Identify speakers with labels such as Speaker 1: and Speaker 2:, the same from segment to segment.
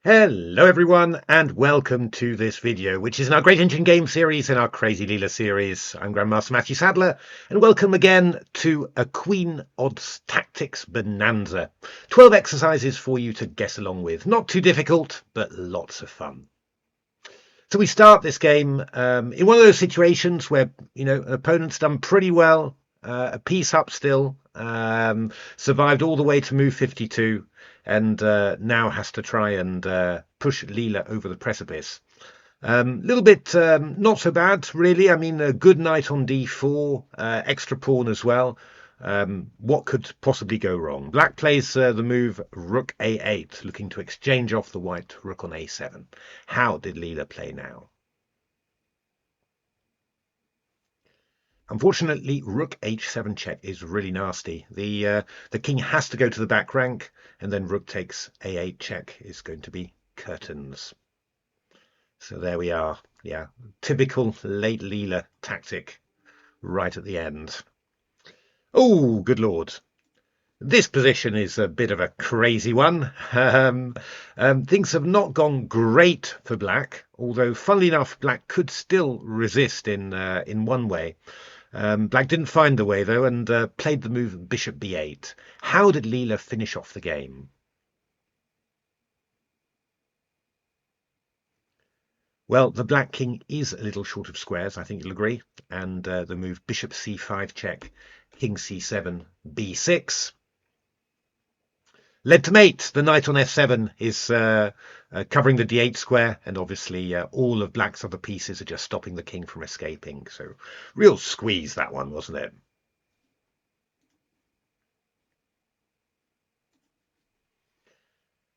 Speaker 1: Hello everyone and welcome to this video, which is in our Great Engine Game series in our Crazy Leela series. I'm Grandmaster Matthew Sadler and welcome again to a Queen Odds Tactics Bonanza. 12 exercises for you to guess along with. Not too difficult, but lots of fun. So we start this game in one of those situations where, an opponent's done pretty well, a piece up still, survived all the way to move 52 and now has to try and push Leela over the precipice. Little bit not so bad, really. I mean, a good knight on d4, extra pawn as well. What could possibly go wrong? Black plays the move rook a8, looking to exchange off the white rook on a7. How did Leela play now? Unfortunately, rook h7 check is really nasty. The king has to go to the back rank, and then rook takes a8 check is going to be curtains. So there we are. Yeah, typical late Leela tactic right at the end. Oh, good lord. This position is a bit of a crazy one. Things have not gone great for black, although funnily enough, black could still resist in one way. Black didn't find the way, though, and played the move bishop b8. How did Leela finish off the game? Well, the black king is a little short of squares, I think you'll agree, and the move bishop c5 check, king c7, b6. Led to mate. The knight on f7 is covering the d8 square, and obviously all of black's other pieces are just stopping the king from escaping. So real squeeze, that one, wasn't it?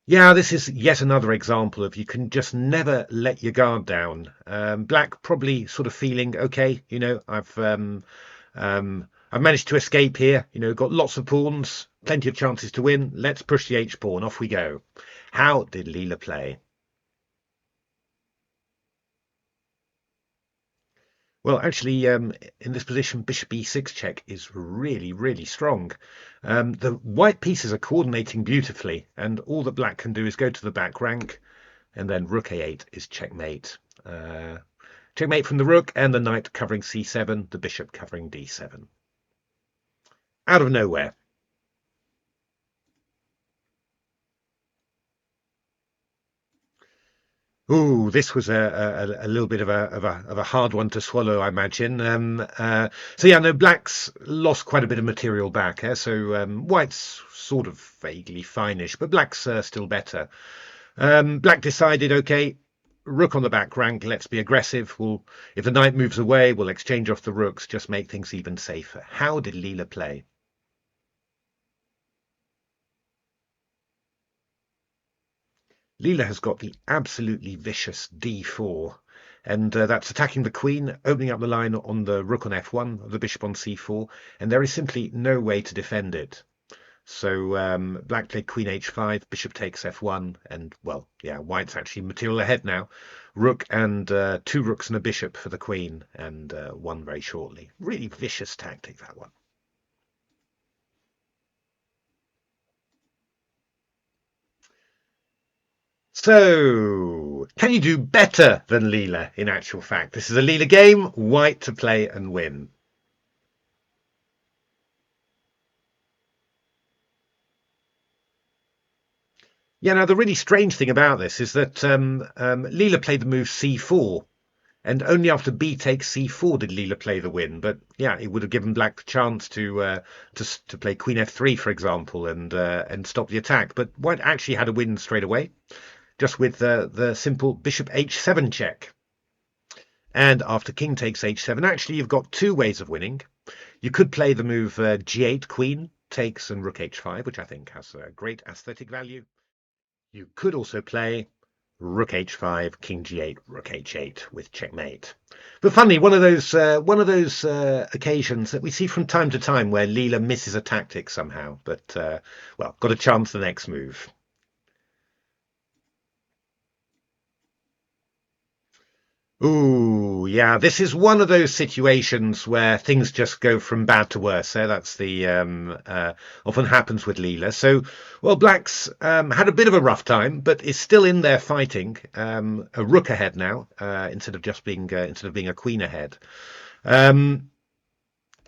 Speaker 1: Yeah, this is yet another example of you can just never let your guard down. Black probably sort of feeling, okay, I've managed to escape here, got lots of pawns, plenty of chances to win. Let's push the H pawn. Off we go. How did Leela play? Well, actually, in this position, bishop e6 check is really, really strong. The white pieces are coordinating beautifully, and all that black can do is go to the back rank, and then rook a8 is checkmate. Checkmate from the rook, and the knight covering c7, the bishop covering d7. Out of nowhere. Ooh, this was a little bit of a hard one to swallow, I imagine. So yeah, no, black's lost quite a bit of material back. So white's sort of vaguely finish, but black's still better. Black decided, okay, rook on the back rank, let's be aggressive. If the knight moves away, we'll exchange off the rooks, just make things even safer. How did Leela play? Leela has got the absolutely vicious d4, and that's attacking the queen, opening up the line on the rook on f1, the bishop on c4, and there is simply no way to defend it. So black played queen h5, bishop takes f1, and, well, yeah, white's actually material ahead now. Rook and two rooks and a bishop for the queen, and won very shortly. Really vicious tactic, that one. So, can you do better than Leela in actual fact? This is a Leela game, white to play and win. Yeah, now the really strange thing about this is that Leela played the move c4, and only after b takes c4 did Leela play the win. But yeah, it would have given black the chance to play queen f3, for example, and stop the attack. But white actually had a win straight away, just with the simple bishop h7 check. And after king takes h7, actually you've got two ways of winning. You could play the move g8, queen takes, and rook h5, which I think has a great aesthetic value. You could also play rook h5, king g8, rook h8 with checkmate. But funny, one of those occasions that we see from time to time where Leela misses a tactic somehow, but well, got a chance the next move. Ooh, yeah, this is one of those situations where things just go from bad to worse. So that's the often happens with Leela. So, well, Black's had a bit of a rough time, but is still in there fighting. A rook ahead now, instead of being a queen ahead. Um,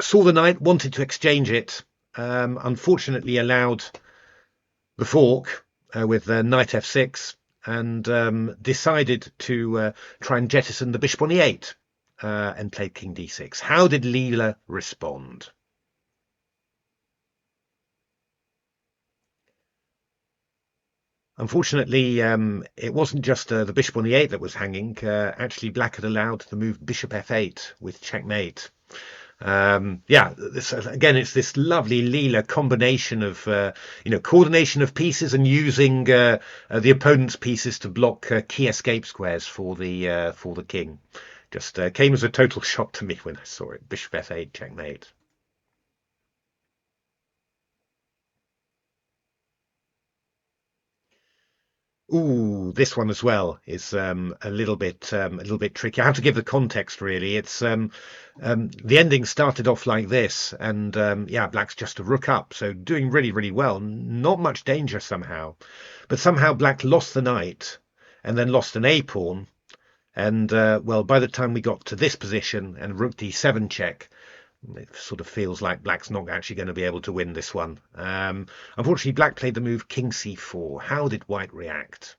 Speaker 1: Saw the knight, wanted to exchange it. Unfortunately, allowed the fork with knight f6, and decided to try and jettison the bishop on e8 and played king d6. How did Leela respond? Unfortunately, it wasn't just the bishop on e8 that was hanging. Actually, Black had allowed the move bishop f8 with checkmate. Yeah, again, it's this lovely Leela combination of coordination of pieces and using the opponent's pieces to block key escape squares for the king. Just came as a total shock to me when I saw it. Bishop f8 checkmate. Ooh, this one as well is a little bit tricky. I have to give the context really. It's the ending started off like this, and yeah, Black's just a rook up, so doing really, really well. Not much danger somehow, but somehow Black lost the knight, and then lost an a pawn, and well, by the time we got to this position and rook d7 check, it sort of feels like Black's not actually going to be able to win this one. Unfortunately, Black played the move king c4. How did White react?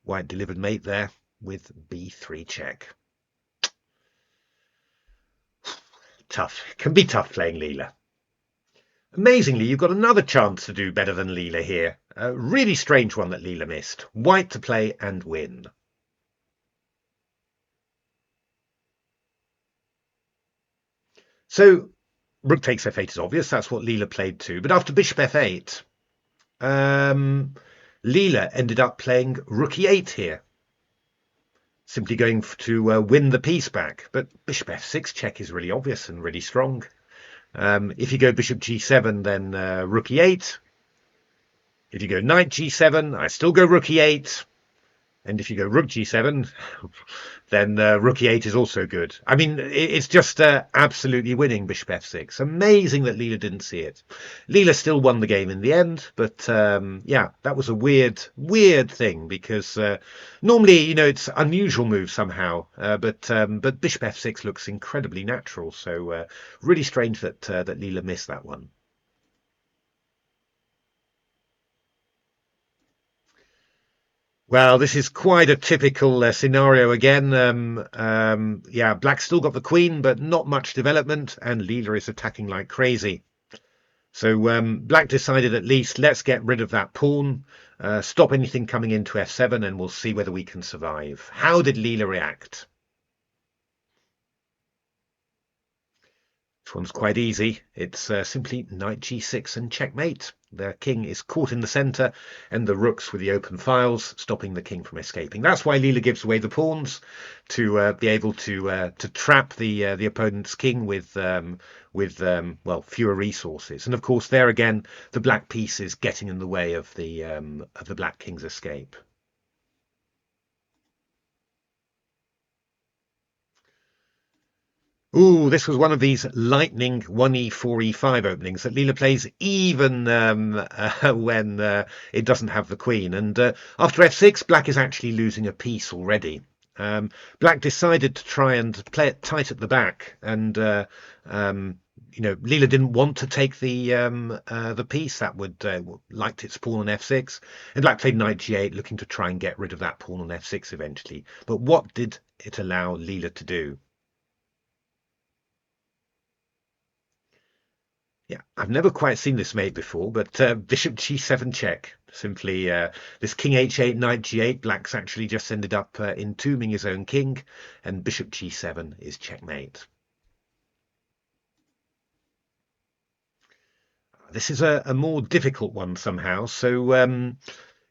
Speaker 1: White delivered mate there with b3 check. Tough. Can be tough playing Leela. Amazingly, you've got another chance to do better than Leela here. A really strange one that Leela missed. White to play and win. So rook takes f8 is obvious. That's what Leela played too. But after bishop f8, Leela ended up playing rook e8 here, simply going to win the piece back. But bishop f6 check is really obvious and really strong. If you go bishop g7, then rook e8. If you go knight g7, I still go rook e8. And if you go rook g7, then rook e8 is also good. I mean, it's just absolutely winning bishop f6. Amazing that Leela didn't see it. Leela still won the game in the end, but yeah, that was a weird, weird thing because normally, it's unusual move somehow, but bishop f6 looks incredibly natural. So really strange that that Leela missed that one. Well, this is quite a typical scenario again. Yeah, Black still got the queen, but not much development, and Leela is attacking like crazy. So Black decided at least let's get rid of that pawn, stop anything coming into f7, and we'll see whether we can survive. How did Leela react? This one's quite easy. It's simply knight g6 and checkmate. The king is caught in the centre, and the rooks with the open files, stopping the king from escaping. That's why Leela gives away the pawns to be able to trap the opponent's king with well, fewer resources. And of course, there again, the black piece is getting in the way of the black king's escape. Ooh, this was one of these lightning 1e, 4e5 openings that Leela plays even when it doesn't have the queen. And after f6, Black is actually losing a piece already. Black decided to try and play it tight at the back, and Leela didn't want to take the piece that would liked its pawn on f6, and Black played knight g8, looking to try and get rid of that pawn on f6 eventually. But what did it allow Leela to do? Yeah, I've never quite seen this made before, but bishop g7 check. Simply this king h8, knight g8. Black's actually just ended up entombing his own king, and bishop g7 is checkmate. This is a more difficult one somehow. So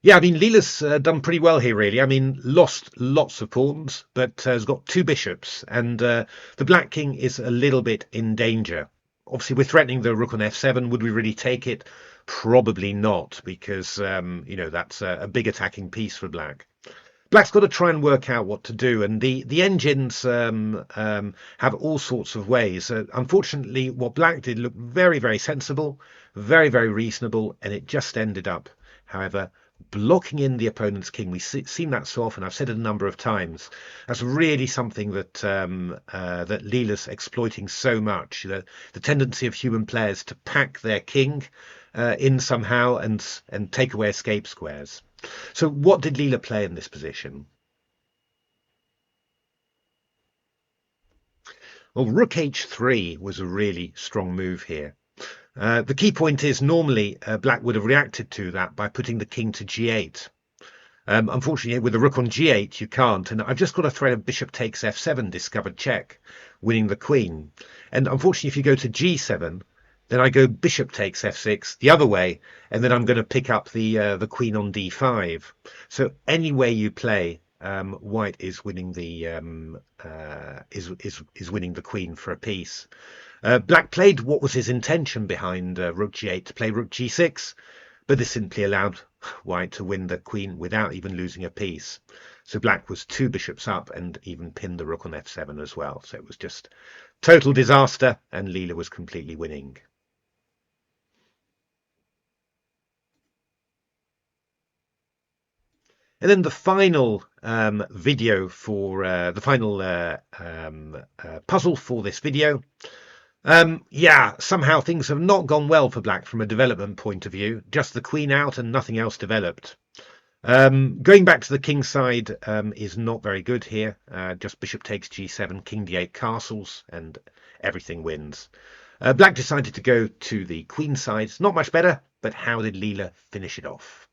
Speaker 1: yeah, I mean, Leela's done pretty well here, really. I mean, lost lots of pawns, but has got two bishops, and the black king is a little bit in danger. Obviously, we're threatening the rook on f7. Would we really take it? Probably not, because that's a big attacking piece for black. Black's got to try and work out what to do, and the engines have all sorts of ways. Unfortunately, what black did looked very, very sensible, very, very reasonable, and it just ended up, however, blocking in the opponent's king. We've seen that so often. I've said it a number of times. That's really something that that Leela's exploiting so much. The tendency of human players to pack their king in somehow and take away escape squares. So what did Leela play in this position? Well, rook h3 was a really strong move here. The key point is normally black would have reacted to that by putting the king to g8. Unfortunately, with the rook on g8, you can't. And I've just got a threat of bishop takes f7, discovered check, winning the queen. And unfortunately, if you go to g7, then I go bishop takes f6 the other way, and then I'm going to pick up the queen on d5. So any way you play, white is winning the is winning the queen for a piece. Black played what was his intention behind rook g8 to play rook g6, but this simply allowed white to win the queen without even losing a piece. So black was 2 bishops up and even pinned the rook on f7 as well. So it was just total disaster, and Leela was completely winning. And then the final video for the final puzzle for this video. Yeah, somehow things have not gone well for black from a development point of view. Just the queen out and nothing else developed. Going back to the king side is not very good here. Just bishop takes g7, king d8 castles, and everything wins. Black decided to go to the queen side. It's not much better, but how did Leela finish it off?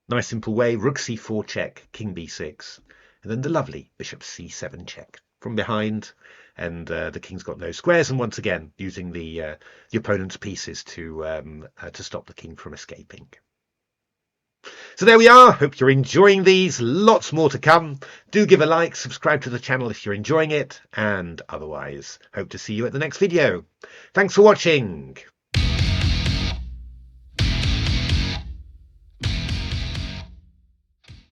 Speaker 1: Nice simple way, rook c4 check, king b6, and then the lovely bishop c7 check from behind, and the king's got no squares, and once again using the opponent's pieces to stop the king from escaping. So there we are. Hope you're enjoying these. Lots more to come. Do give a like, subscribe to the channel if you're enjoying it, and otherwise hope to see you at the next video. Thanks for watching.